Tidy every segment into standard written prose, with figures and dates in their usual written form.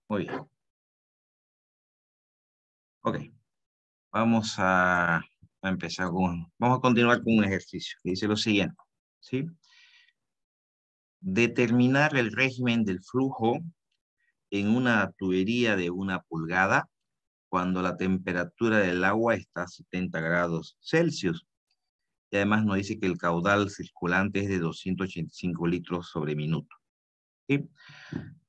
Muy bien. Ok. Vamos a empezar vamos a continuar con un ejercicio que dice lo siguiente, ¿sí? Determinar el régimen del flujo en una tubería de 1 pulgada cuando la temperatura del agua está a 70 grados Celsius. Y además nos dice que el caudal circulante es de 285 litros sobre minuto. ¿Sí?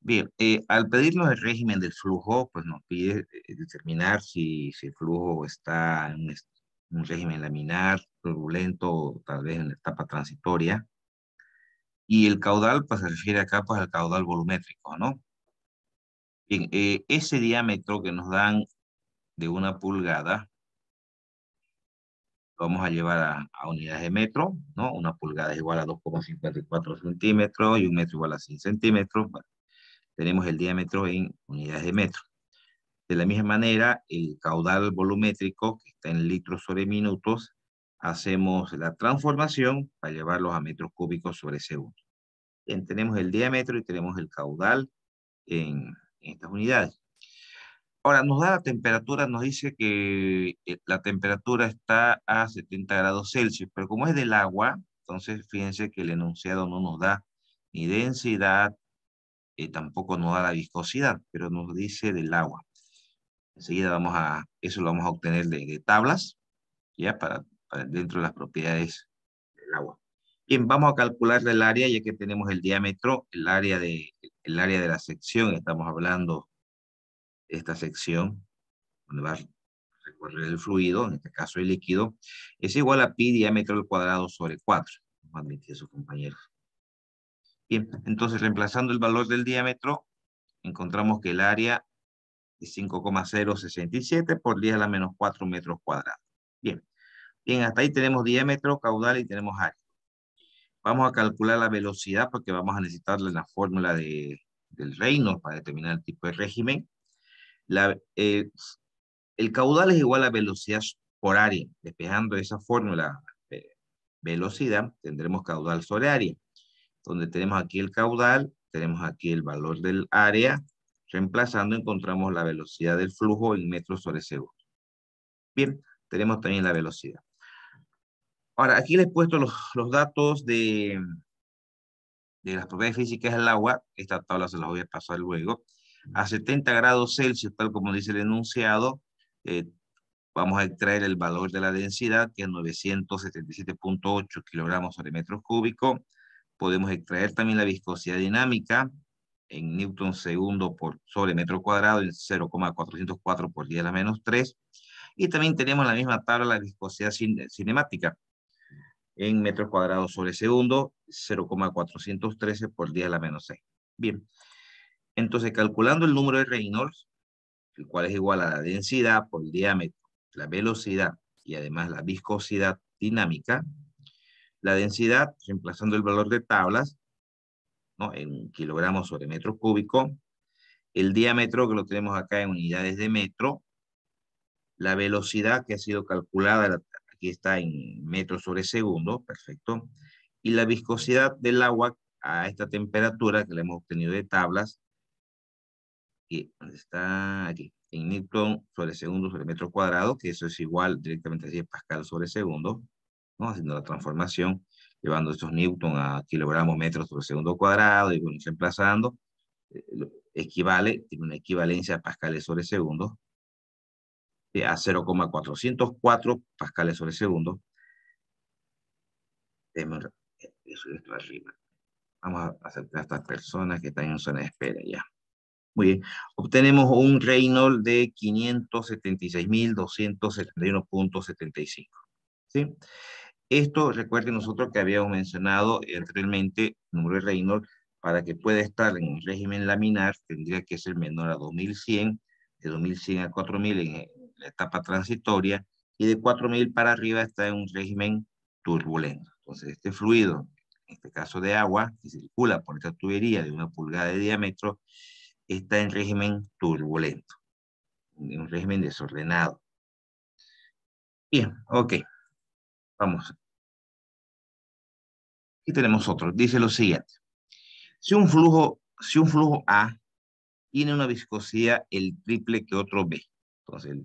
Bien, al pedirnos el régimen del flujo, pues nos pide determinar si el flujo está en un régimen laminar, turbulento, o tal vez en la etapa transitoria. Y el caudal, pues se refiere acá pues al caudal volumétrico, ¿no? Bien, ese diámetro que nos dan de 1 pulgada, lo vamos a llevar a unidades de metro, ¿no? 1 pulgada es igual a 2,54 centímetros y 1 metro igual a 100 centímetros. Bueno, tenemos el diámetro en unidades de metro. De la misma manera, el caudal volumétrico, que está en litros sobre minutos, hacemos la transformación para llevarlos a metros cúbicos sobre segundo. Bien, tenemos el diámetro y tenemos el caudal en estas unidades. Ahora, nos da la temperatura, nos dice que la temperatura está a 70 grados Celsius, pero como es del agua, entonces fíjense que el enunciado no nos da ni densidad, tampoco nos da la viscosidad, pero nos dice del agua. Enseguida eso lo vamos a obtener de tablas, ya para dentro de las propiedades del agua. Bien, vamos a calcular el área, ya que tenemos el diámetro, el área de la sección, estamos hablando de esta sección, donde va a recorrer el fluido, en este caso el líquido, es igual a pi diámetro al cuadrado sobre 4. Vamos a admitir a sus compañeros. Bien, entonces reemplazando el valor del diámetro, encontramos que el área es 5,067 por 10 a la menos 4 metros cuadrados. Bien, bien, hasta ahí tenemos diámetro, caudal y tenemos área. Vamos a calcular la velocidad porque vamos a necesitarle la fórmula del Reynolds para determinar el tipo de régimen. El caudal es igual a velocidad por área. Despejando esa fórmula de velocidad, tendremos caudal sobre área. Donde tenemos aquí el caudal, tenemos aquí el valor del área. Reemplazando, encontramos la velocidad del flujo en metros sobre segundo. Bien, tenemos también la velocidad. Ahora, aquí les he puesto los datos de las propiedades físicas del agua. Esta tabla se las voy a pasar luego. A 70 grados Celsius, tal como dice el enunciado, vamos a extraer el valor de la densidad, que es 977,8 kilogramos sobre metros cúbicos. Podemos extraer también la viscosidad dinámica en newton segundo sobre metro cuadrado, en 0,404 por 10 a la menos 3. Y también tenemos la misma tabla la viscosidad cinemática en metros cuadrados sobre segundo, 0,413 por 10 a la menos 6. Bien, entonces calculando el número de Reynolds, el cual es igual a la densidad por el diámetro, la velocidad y además la viscosidad dinámica, la densidad, reemplazando el valor de tablas, ¿no? En kilogramos sobre metro cúbico, el diámetro que lo tenemos acá en unidades de metro, la velocidad que ha sido calculada, aquí está en metros sobre segundo, perfecto, y la viscosidad del agua a esta temperatura que le hemos obtenido de tablas, y está aquí, en newton sobre segundo sobre metro cuadrado, que eso es igual directamente a 10 pascal sobre segundo, ¿no? Haciendo la transformación, llevando estos newton a kilogramos metros sobre segundo cuadrado, y bueno, reemplazando, tiene una equivalencia a pascales sobre segundo, a 0,404 pascales sobre segundo. Eso esto arriba. Vamos a acercar a estas personas que están en zona de espera ya. Muy bien. Obtenemos un Reynolds de 576.271,75. ¿Sí? Esto, recuerden nosotros que habíamos mencionado anteriormente, el número de Reynolds, para que pueda estar en un régimen laminar, tendría que ser menor a 2100, de 2100 a 4000 en la etapa transitoria, y de 4000 para arriba está en un régimen turbulento. Entonces, este fluido, en este caso de agua, que circula por esta tubería de 1 pulgada de diámetro, está en régimen turbulento, en un régimen desordenado. Bien, ok, vamos. Aquí tenemos otro, dice lo siguiente. Si un flujo A tiene una viscosidad el triple que otro B. Entonces,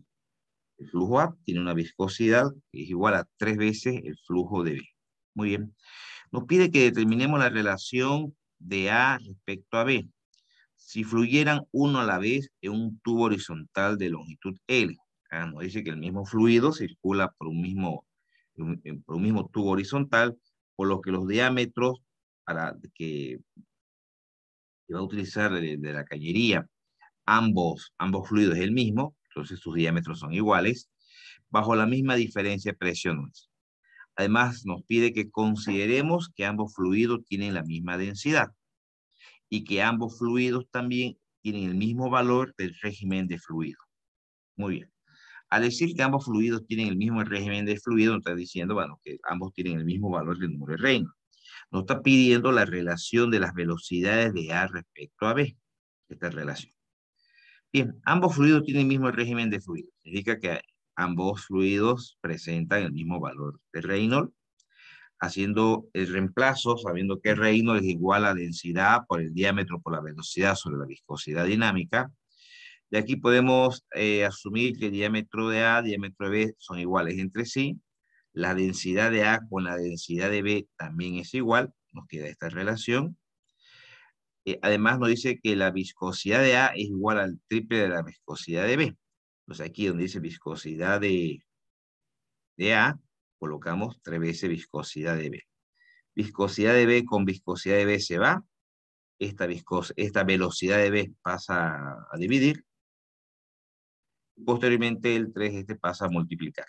el flujo A tiene una viscosidad que es igual a 3 veces el flujo de B. Muy bien. Nos pide que determinemos la relación de A respecto a B. Si fluyeran uno a la vez en un tubo horizontal de longitud L. Nos dice que el mismo fluido circula por un mismo tubo horizontal, por lo que los diámetros que va a utilizar de la cañería, ambos fluidos es el mismo, entonces sus diámetros son iguales, bajo la misma diferencia de presiones. Además, nos pide que consideremos que ambos fluidos tienen la misma densidad y que ambos fluidos también tienen el mismo valor del régimen de fluido. Muy bien. Al decir que ambos fluidos tienen el mismo régimen de fluido, nos está diciendo, bueno, que ambos tienen el mismo valor del número de Reynolds. Nos está pidiendo la relación de las velocidades de A respecto a B. Esta relación. Bien, ambos fluidos tienen el mismo régimen de fluido. Significa que ambos fluidos presentan el mismo valor de Reynolds. Haciendo el reemplazo, sabiendo que Reynolds es igual a densidad por el diámetro por la velocidad sobre la viscosidad dinámica. De aquí podemos asumir que el diámetro de A, diámetro de B son iguales entre sí. La densidad de A con la densidad de B también es igual. Nos queda esta relación. Además nos dice que la viscosidad de A es igual al triple de la viscosidad de B. Entonces aquí donde dice viscosidad de A, colocamos 3 veces viscosidad de B. Viscosidad de B con viscosidad de B se va. Esta velocidad de B pasa a dividir. Posteriormente el 3 pasa a multiplicar,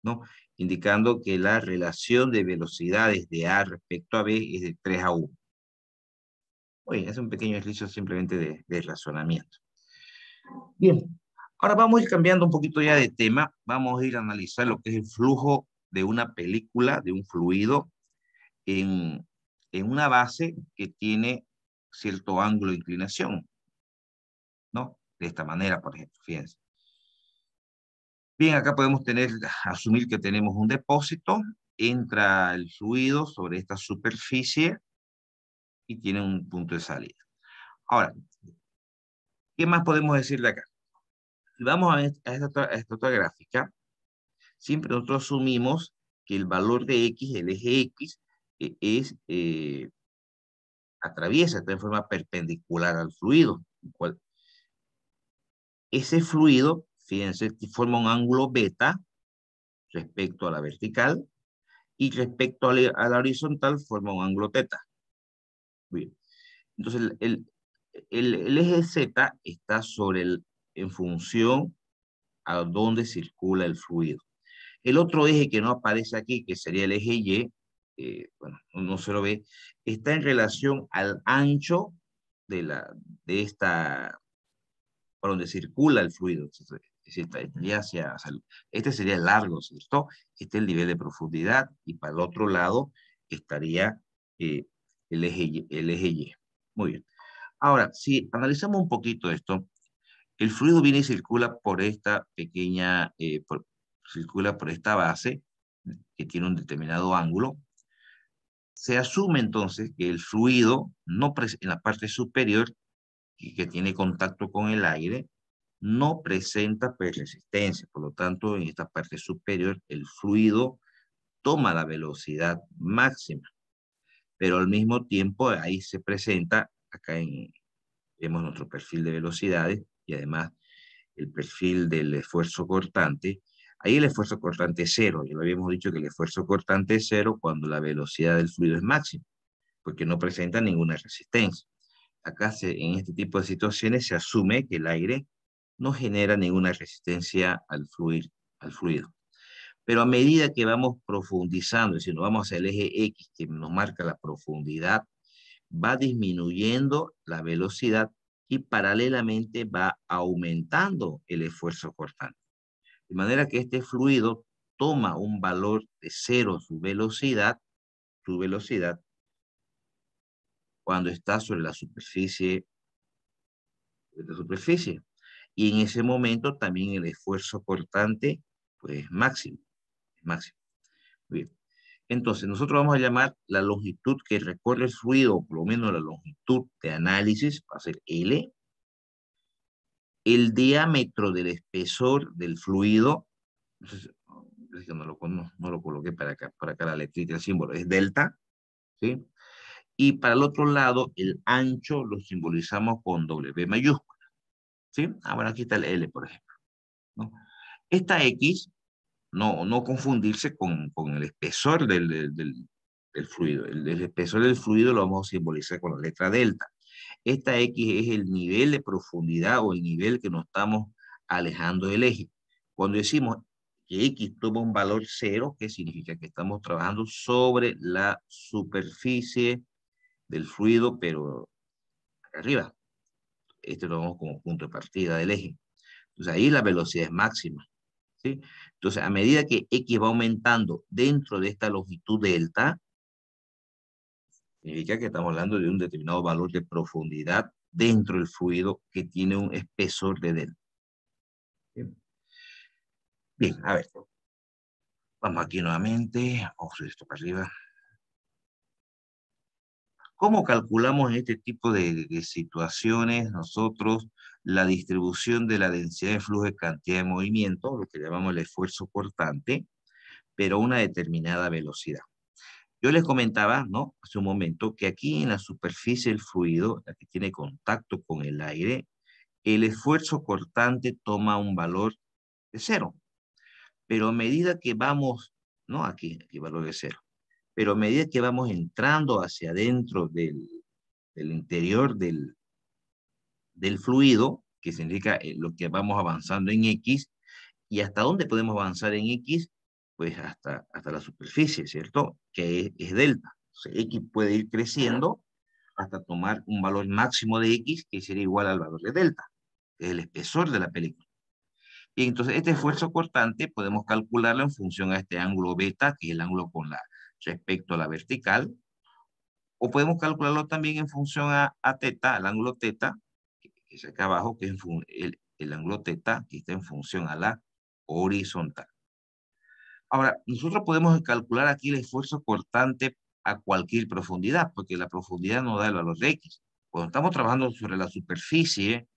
¿no? Indicando que la relación de velocidades de A respecto a B es de 3 a 1. Oye, es un pequeño ejercicio simplemente de razonamiento. Bien, ahora vamos a ir cambiando un poquito ya de tema. Vamos a ir a analizar lo que es el flujo de una película, de un fluido, en una base que tiene cierto ángulo de inclinación, ¿no? De esta manera, por ejemplo, fíjense. Bien, acá podemos asumir que tenemos un depósito, entra el fluido sobre esta superficie y tiene un punto de salida. Ahora, ¿qué más podemos decir de acá? Si vamos a esta otra gráfica, siempre nosotros asumimos que el valor de X, el eje X, atraviesa, está en forma perpendicular al fluido. Ese fluido, fíjense, forma un ángulo beta respecto a la vertical y respecto a la horizontal forma un ángulo teta. Bien. Entonces, el eje Z está en función a dónde circula el fluido. El otro eje que no aparece aquí, que sería el eje Y, bueno, no se lo ve, está en relación al ancho por donde circula el fluido. Este sería el largo, ¿cierto? Este es el nivel de profundidad y para el otro lado estaría eh, el eje Y. Muy bien. Ahora, si analizamos un poquito esto, el fluido viene y circula por esta circula por esta base que tiene un determinado ángulo. Se asume entonces que el fluido en la parte superior y que tiene contacto con el aire no presenta resistencia. Por lo tanto, en esta parte superior el fluido toma la velocidad máxima, pero al mismo tiempo ahí se presenta, vemos nuestro perfil de velocidades y además el perfil del esfuerzo cortante. Ahí el esfuerzo cortante es cero. Ya lo habíamos dicho que el esfuerzo cortante es cero cuando la velocidad del fluido es máxima, porque no presenta ninguna resistencia. Acá en este tipo de situaciones se asume que el aire no genera ninguna resistencia al fluido. Pero a medida que vamos profundizando, es decir, nos vamos hacia el eje X que nos marca la profundidad, va disminuyendo la velocidad y paralelamente va aumentando el esfuerzo cortante. De manera que este fluido toma un valor de cero su velocidad cuando está sobre la superficie. Y en ese momento también el esfuerzo cortante pues máximo. Máximo. Bien. Entonces, nosotros vamos a llamar la longitud que recorre el fluido, o por lo menos la longitud de análisis, va a ser L. el diámetro del espesor del fluido, entonces, es que no lo coloqué para acá la letrita, el símbolo es delta, ¿sí? Y para el otro lado, el ancho lo simbolizamos con W mayúscula, ¿sí? Ah, bueno, aquí está el L, por ejemplo, ¿no? Esta X, no confundirse con el espesor del fluido. El espesor del fluido lo vamos a simbolizar con la letra delta. Esta X es el nivel de profundidad o el nivel que nos estamos alejando del eje. Cuando decimos que X toma un valor cero, ¿qué significa? Que estamos trabajando sobre la superficie del fluido, pero acá arriba. Este lo vemos como punto de partida del eje. Entonces ahí la velocidad es máxima, ¿sí? Entonces a medida que X va aumentando dentro de esta longitud delta, significa que estamos hablando de un determinado valor de profundidad dentro del fluido que tiene un espesor de delta. Bien, bien, a ver. Vamos aquí nuevamente. Vamos a hacer esto para arriba. ¿Cómo calculamos en este tipo de situaciones nosotros la distribución de la densidad de flujo de cantidad de movimiento, lo que llamamos el esfuerzo cortante, pero a una determinada velocidad? Yo les comentaba, ¿no? Hace un momento que aquí en la superficie del fluido, la que tiene contacto con el aire, el esfuerzo cortante toma un valor de cero. Pero a medida que vamos, no aquí valor de cero, pero a medida que vamos entrando hacia adentro del interior del fluido, que significa lo que vamos avanzando en X, y hasta dónde podemos avanzar en X, pues hasta la superficie, ¿cierto? Que es delta. O sea, X puede ir creciendo hasta tomar un valor máximo de X que sería igual al valor de delta, que es el espesor de la película. Y entonces este esfuerzo cortante podemos calcularlo en función a este ángulo beta, que es el ángulo respecto a la vertical, o podemos calcularlo también en función a teta, al ángulo teta, que es acá abajo, que es el ángulo teta, que está en función a la horizontal. Ahora, nosotros podemos calcular aquí el esfuerzo cortante a cualquier profundidad, porque la profundidad nos da el valor de X. Cuando estamos trabajando sobre la superficie,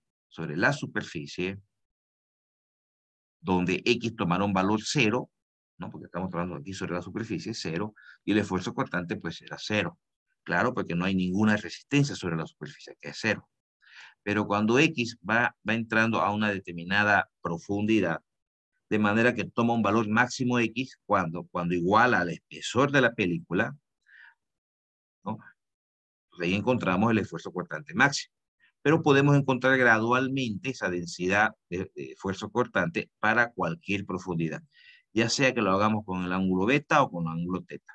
donde X tomará un valor cero, ¿no? Porque estamos trabajando aquí sobre la superficie, cero, y el esfuerzo cortante pues será cero. Claro, porque no hay ninguna resistencia sobre la superficie, que es cero. Pero cuando X va entrando a una determinada profundidad, de manera que toma un valor máximo X cuando iguala al espesor de la película, ¿no? Pues ahí encontramos el esfuerzo cortante máximo. Pero podemos encontrar gradualmente esa densidad de esfuerzo cortante para cualquier profundidad, ya sea que lo hagamos con el ángulo beta o con el ángulo teta.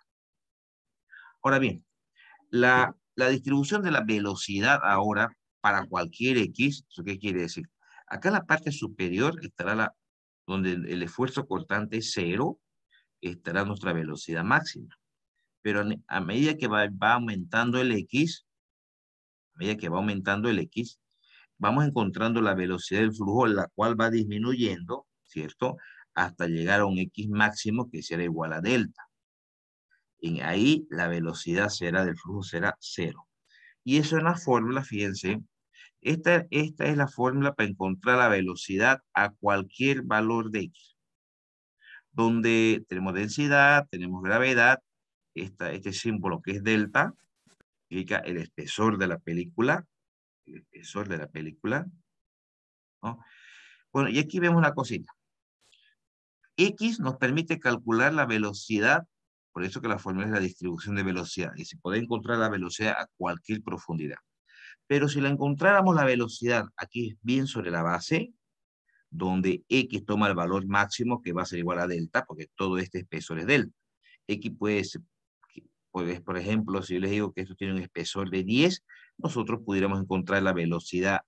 Ahora bien, la distribución de la velocidad ahora para cualquier X, ¿eso qué quiere decir? Acá en la parte superior estará donde el esfuerzo cortante es cero, estará nuestra velocidad máxima. Pero a medida que va aumentando el X, a medida que va aumentando el X, vamos encontrando la velocidad del flujo, la cual va disminuyendo, ¿cierto? Hasta llegar a un X máximo que será igual a delta. Y ahí la velocidad del flujo será cero. Y eso en la fórmula, fíjense, esta es la fórmula para encontrar la velocidad a cualquier valor de X, donde tenemos densidad, tenemos gravedad, este símbolo que es delta, significa el espesor de la película, el espesor de la película, ¿no? Bueno, y aquí vemos una cosita. X nos permite calcular la velocidad, por eso que la fórmula es la distribución de velocidad, y se puede encontrar la velocidad a cualquier profundidad. Pero si la encontráramos la velocidad aquí bien sobre la base, donde X toma el valor máximo que va a ser igual a delta, porque todo este espesor es delta. X puede ser, pues, por ejemplo, si yo les digo que esto tiene un espesor de 10, nosotros pudiéramos encontrar la velocidad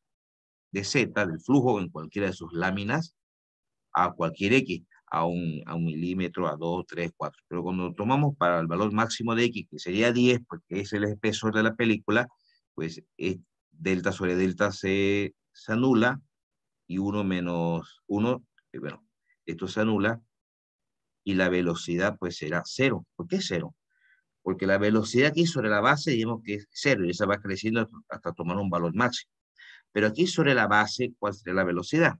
de Z, del flujo en cualquiera de sus láminas, a cualquier X, a un milímetro, a 2, 3, 4. Pero cuando tomamos para el valor máximo de X, que sería 10, porque es el espesor de la película, pues delta sobre delta se anula, y 1 menos 1, bueno, esto se anula, y la velocidad pues será cero. ¿Por qué cero? Porque la velocidad aquí sobre la base, digamos que es cero, y esa va creciendo hasta tomar un valor máximo. Pero aquí sobre la base, ¿cuál sería la velocidad?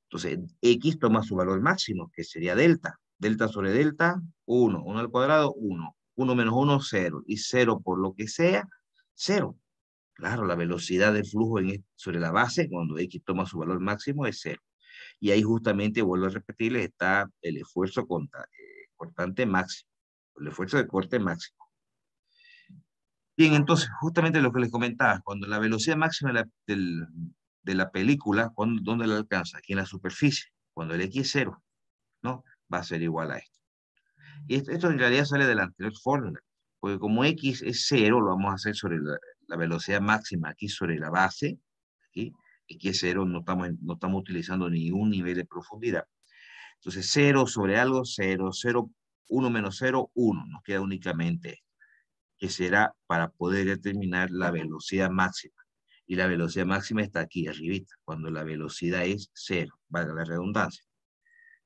Entonces, X toma su valor máximo, que sería delta. Delta sobre delta, 1. 1 al cuadrado, 1. 1 menos 1, 0. Y 0 por lo que sea, 0. Claro, la velocidad del flujo sobre la base, cuando X toma su valor máximo, es 0. Y ahí justamente, vuelvo a repetirles, está el esfuerzo cortante máximo. El esfuerzo de corte máximo. Bien, entonces, justamente lo que les comentaba, cuando la velocidad máxima de la película, ¿dónde la alcanza? Aquí en la superficie. Cuando el X es 0, ¿no? Va a ser igual a esto. Y esto en realidad sale de la anterior fórmula, porque como X es 0, lo vamos a hacer sobre la velocidad máxima aquí sobre la base. Aquí, X es 0, no estamos utilizando ningún nivel de profundidad. Entonces 0 sobre algo, 0, 0, 1 menos 0, 1. Nos queda únicamente esto, que será para poder determinar la velocidad máxima. Y la velocidad máxima está aquí arribita, cuando la velocidad es 0, valga la redundancia.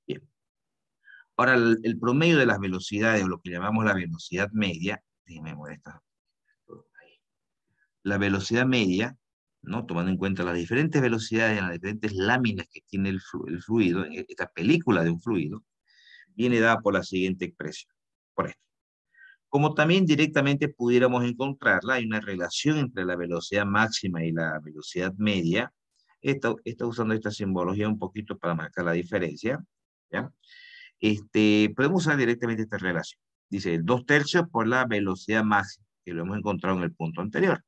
Bien. Ahora, el promedio de las velocidades, o lo que llamamos la velocidad media, déjenme molestar. La velocidad media, ¿no? Tomando en cuenta las diferentes velocidades, las diferentes láminas que tiene el fluido, esta película de un fluido, viene dada por la siguiente expresión, por esto. Como también directamente pudiéramos encontrarla, hay una relación entre la velocidad máxima y la velocidad media. Está usando esta simbología un poquito para marcar la diferencia, ¿ya? Podemos usar directamente esta relación. Dice 2/3 por la velocidad máxima, que lo hemos encontrado en el punto anterior,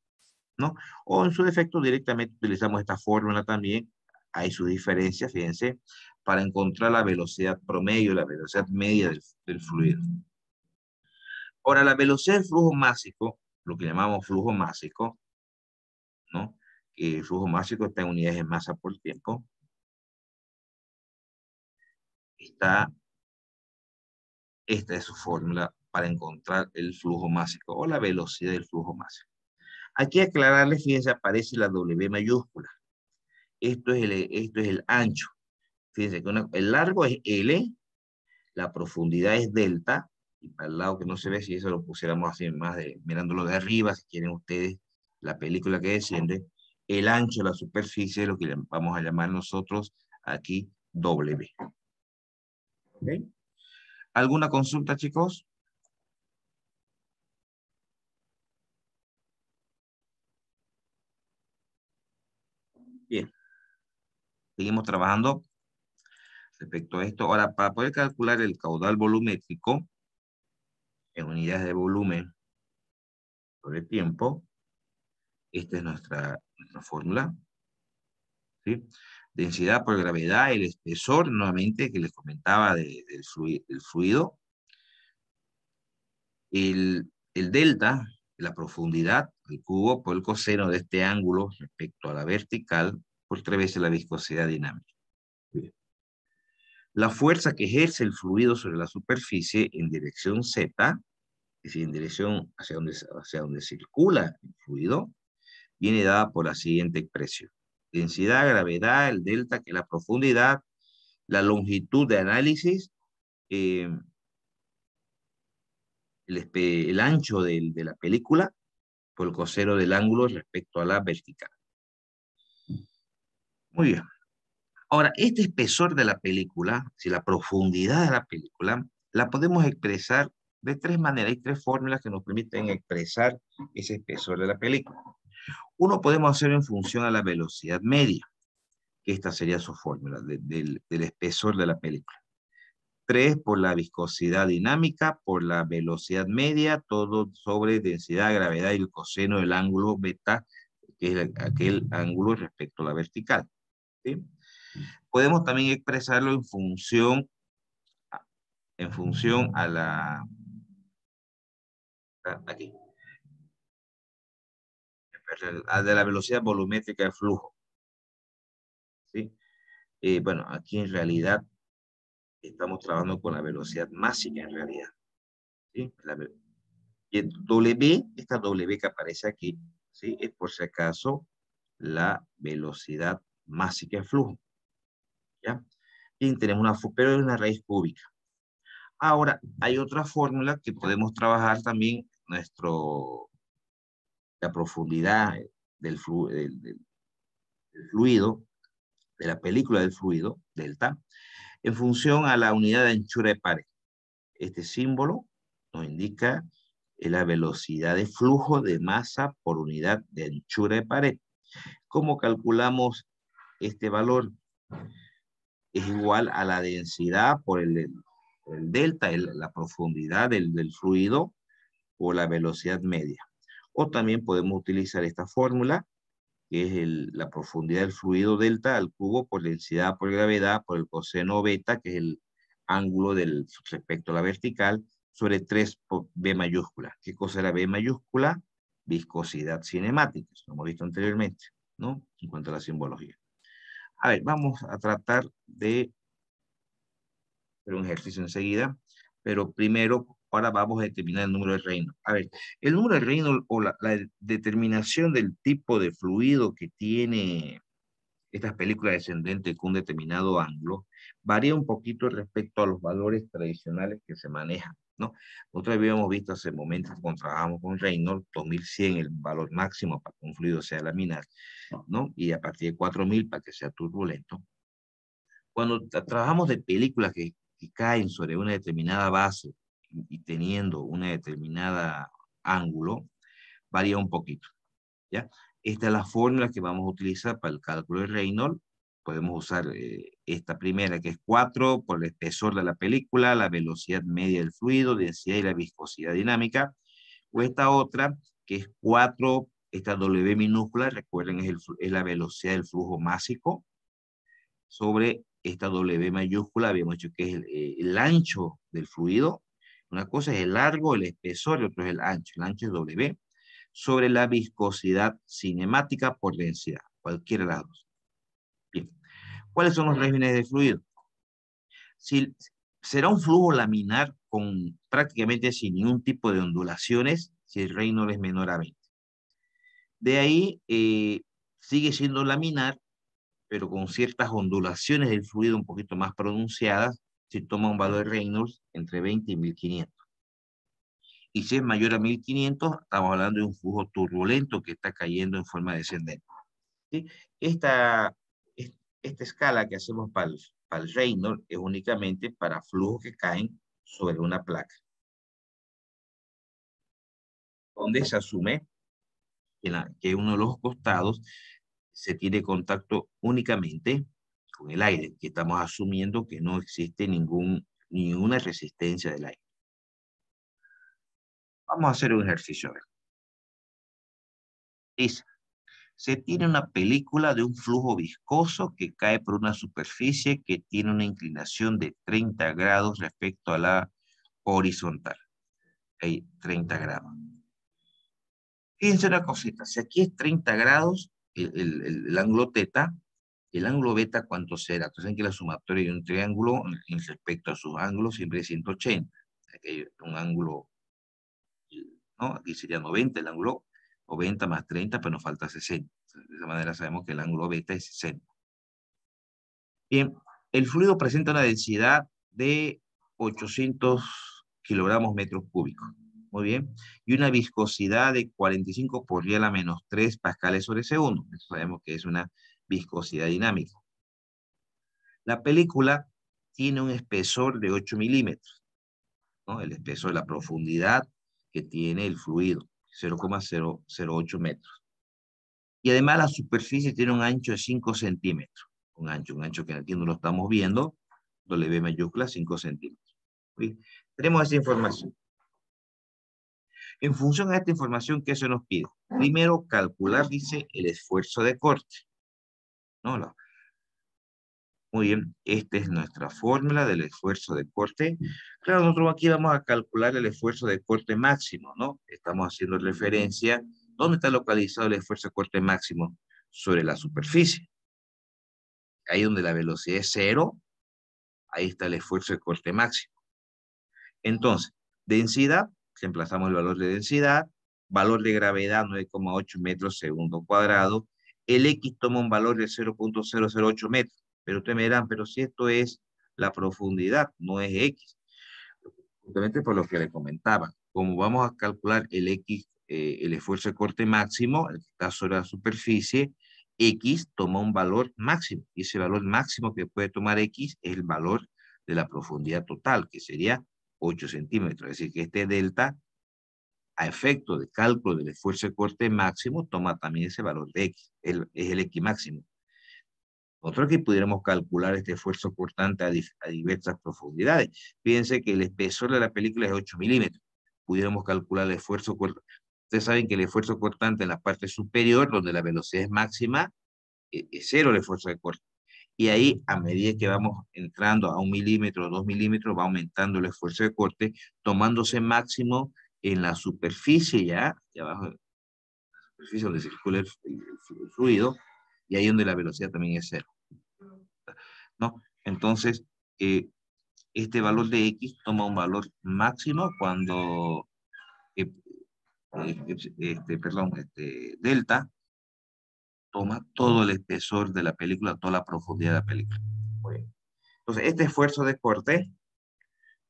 ¿no? O en su defecto directamente utilizamos esta fórmula también. Hay su diferencia, fíjense, para encontrar la velocidad promedio, la velocidad media del fluido. Ahora, la velocidad del flujo másico, lo que llamamos flujo másico, ¿no? El flujo másico está en unidades de masa por tiempo. Esta es su fórmula para encontrar el flujo másico o la velocidad del flujo másico. Aquí aclararles, fíjense, aparece la W mayúscula. Esto es el ancho. Fíjense que el largo es L, la profundidad es delta, y para el lado que no se ve, si eso lo pusiéramos así más mirándolo de arriba, si quieren ustedes, la película que desciende, el ancho de la superficie es lo que vamos a llamar nosotros aquí W. ¿Okay? ¿Alguna consulta, chicos? Bien, seguimos trabajando respecto a esto. Ahora, para poder calcular el caudal volumétrico en unidades de volumen sobre tiempo, esta es nuestra fórmula, ¿sí? Densidad por gravedad, el espesor, nuevamente, que les comentaba del fluido, el delta, la profundidad, el cubo por el coseno de este ángulo respecto a la vertical, por 3 veces la viscosidad dinámica. Bien. La fuerza que ejerce el fluido sobre la superficie en dirección Z, es decir, en dirección hacia donde circula el fluido, viene dada por la siguiente expresión. Densidad, gravedad, el delta, que es la profundidad, la longitud de análisis, eh, el ancho de la película por el coseno del ángulo respecto a la vertical. Muy bien. Ahora, este espesor de la película, si la profundidad de la película, la podemos expresar de 3 maneras. Hay 3 fórmulas que nos permiten expresar ese espesor de la película. Uno podemos hacer en función a la velocidad media, que esta sería su fórmula del espesor de la película. 3 por la viscosidad dinámica, por la velocidad media, todo sobre densidad, gravedad y el coseno del ángulo beta, que es aquel ángulo respecto a la vertical. ¿Sí? Podemos también expresarlo en función a la... Aquí. De la velocidad volumétrica del flujo. ¿Sí? Bueno, aquí en realidad estamos trabajando con la velocidad máxima en realidad. ¿Sí? Y el W, esta W que aparece aquí, ¿sí? Es por si acaso la velocidad máxima del flujo. ¿Ya? Y tenemos pero es una raíz cúbica. Ahora, hay otra fórmula que podemos trabajar también, la profundidad del del fluido, de la película del fluido, delta, en función a la unidad de anchura de pared. Este símbolo nos indica la velocidad de flujo de masa por unidad de anchura de pared. ¿Cómo calculamos este valor? Es igual a la densidad por el delta, la profundidad del fluido, o la velocidad media. O también podemos utilizar esta fórmula, que es la profundidad del fluido delta al cubo por densidad por gravedad por el coseno beta, que es el ángulo respecto a la vertical, sobre 3 por B mayúscula. ¿Qué cosa era B mayúscula? Viscosidad cinemática, eso lo hemos visto anteriormente, ¿no? En cuanto a la simbología. A ver, vamos a tratar de hacer un ejercicio enseguida, pero primero, ahora vamos a determinar el número de Reynolds. A ver, el número de Reynolds o la determinación del tipo de fluido que tiene estas películas descendentes con un determinado ángulo varía un poquito respecto a los valores tradicionales que se manejan, ¿no? Nosotros habíamos visto hace momentos cuando trabajamos con Reynolds, 2100 el valor máximo para que un fluido sea laminar, ¿no? Y a partir de 4000 para que sea turbulento. Cuando trabajamos de películas que caen sobre una determinada base y teniendo una determinada ángulo, varía un poquito, ¿ya? Esta es la fórmula que vamos a utilizar para el cálculo de Reynolds. Podemos usar esta primera, que es 4 por el espesor de la película, la velocidad media del fluido, densidad y la viscosidad dinámica. O esta otra, que es 4, esta W minúscula, recuerden, es la velocidad del flujo másico, sobre esta W mayúscula, habíamos dicho que es el ancho del fluido. Una cosa es el largo, el espesor, y otro es el ancho. El ancho es W, sobre la viscosidad cinemática por densidad, cualquiera de las dos. Bien, ¿cuáles son los regímenes de fluido? Si, será un flujo laminar con prácticamente sin ningún tipo de ondulaciones si el Reynolds es menor a 20. De ahí sigue siendo laminar, pero con ciertas ondulaciones del fluido un poquito más pronunciadas, si toma un valor de Reynolds entre 20 y 1500. Y si es mayor a 1500, estamos hablando de un flujo turbulento que está cayendo en forma descendente. ¿Sí? Esta escala que hacemos para el Reynolds es únicamente para flujos que caen sobre una placa, donde se asume que uno de los costados se tiene contacto únicamente con el aire, que estamos asumiendo que no existe ninguna resistencia del aire. Vamos a hacer un ejercicio. Dice, se tiene una película de un flujo viscoso que cae por una superficie que tiene una inclinación de 30 grados respecto a la horizontal. Hay 30 grados. Fíjense una cosita, si aquí es 30 grados, el ángulo teta, el ángulo beta, ¿cuánto será? Entonces, saben que la sumatoria de un triángulo en respecto a sus ángulos siempre es 180. Aquí hay un ángulo, ¿no? Aquí sería 90 el ángulo, 90 más 30, pero nos falta 60. De esa manera sabemos que el ángulo beta es 60. Bien, el fluido presenta una densidad de 800 kilogramos metros cúbicos. Muy bien. Y una viscosidad de 45 por riel a menos 3 pascales sobre segundo. Eso sabemos que es una viscosidad dinámica. La película tiene un espesor de 8 milímetros, ¿no? El espesor, la profundidad que tiene el fluido, 0,008 metros. Y además la superficie tiene un ancho de 5 centímetros. Un ancho que aquí no lo estamos viendo, W mayúscula, 5 centímetros. ¿Sí? Tenemos esa información. En función a esta información, ¿qué se nos pide? Primero, calcular, dice, el esfuerzo de corte. ¿No? Muy bien, esta es nuestra fórmula del esfuerzo de corte. Claro, nosotros aquí vamos a calcular el esfuerzo de corte máximo, ¿no? Estamos haciendo referencia, ¿dónde está localizado el esfuerzo de corte máximo? Sobre la superficie. Ahí donde la velocidad es 0, ahí está el esfuerzo de corte máximo. Entonces, densidad, reemplazamos el valor de densidad, valor de gravedad 9,8 metros segundo cuadrado, el X toma un valor de 0,008 metros, pero ustedes me dirán, pero si esto es la profundidad, no es X. Justamente por lo que le comentaba, como vamos a calcular el X, el esfuerzo de corte máximo, el que está sobre la superficie, X toma un valor máximo, y ese valor máximo que puede tomar X es el valor de la profundidad total, que sería 8 centímetros. Es decir, que este delta, a efecto de cálculo del esfuerzo de corte máximo, toma también ese valor de X, es el X máximo. Nosotros que pudiéramos calcular este esfuerzo cortante a diversas profundidades. Fíjense que el espesor de la película es 8 milímetros. Pudiéramos calcular el esfuerzo cortante. Ustedes saben que el esfuerzo cortante en la parte superior, donde la velocidad es máxima, es cero el esfuerzo de corte. Y ahí, a medida que vamos entrando a 1 milímetro, 2 milímetros, va aumentando el esfuerzo de corte, tomándose máximo en la superficie ya abajo, la superficie donde circula el fluido, y ahí donde la velocidad también es cero, ¿no? Entonces, este valor de X toma un valor máximo cuando, delta toma todo el espesor de la película, toda la profundidad de la película. Muy bien. Entonces, este esfuerzo de corte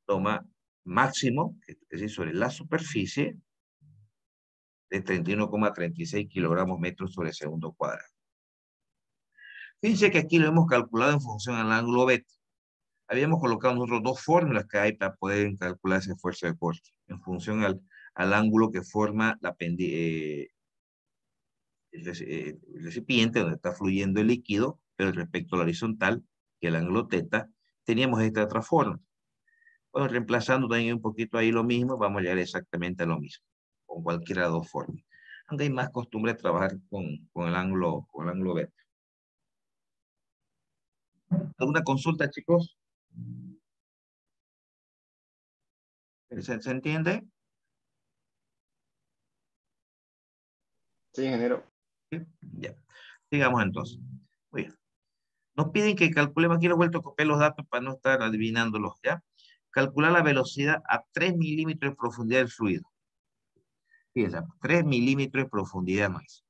toma máximo, es decir, sobre la superficie, de 31,36 kilogramos metros sobre segundo cuadrado. Fíjense que aquí lo hemos calculado en función al ángulo beta. Habíamos colocado nosotros dos fórmulas que hay para poder calcular ese esfuerzo de corte, en función al ángulo que forma el recipiente donde está fluyendo el líquido, pero respecto a la horizontal, que es el ángulo teta, teníamos esta otra forma. Bueno, reemplazando también un poquito ahí lo mismo, vamos a llegar exactamente a lo mismo, con cualquiera de las dos formas. Aunque hay más costumbre de trabajar con el ángulo beta. ¿Alguna consulta, chicos? ¿Se entiende? Sí, ingeniero. ¿Sí? Ya. Sigamos entonces. Muy bien. Nos piden que calculemos, aquí lo he vuelto a copiar los datos para no estar adivinándolos, ¿ya? Calcular la velocidad a 3 milímetros de profundidad del fluido. Fíjense, 3 milímetros de profundidad más.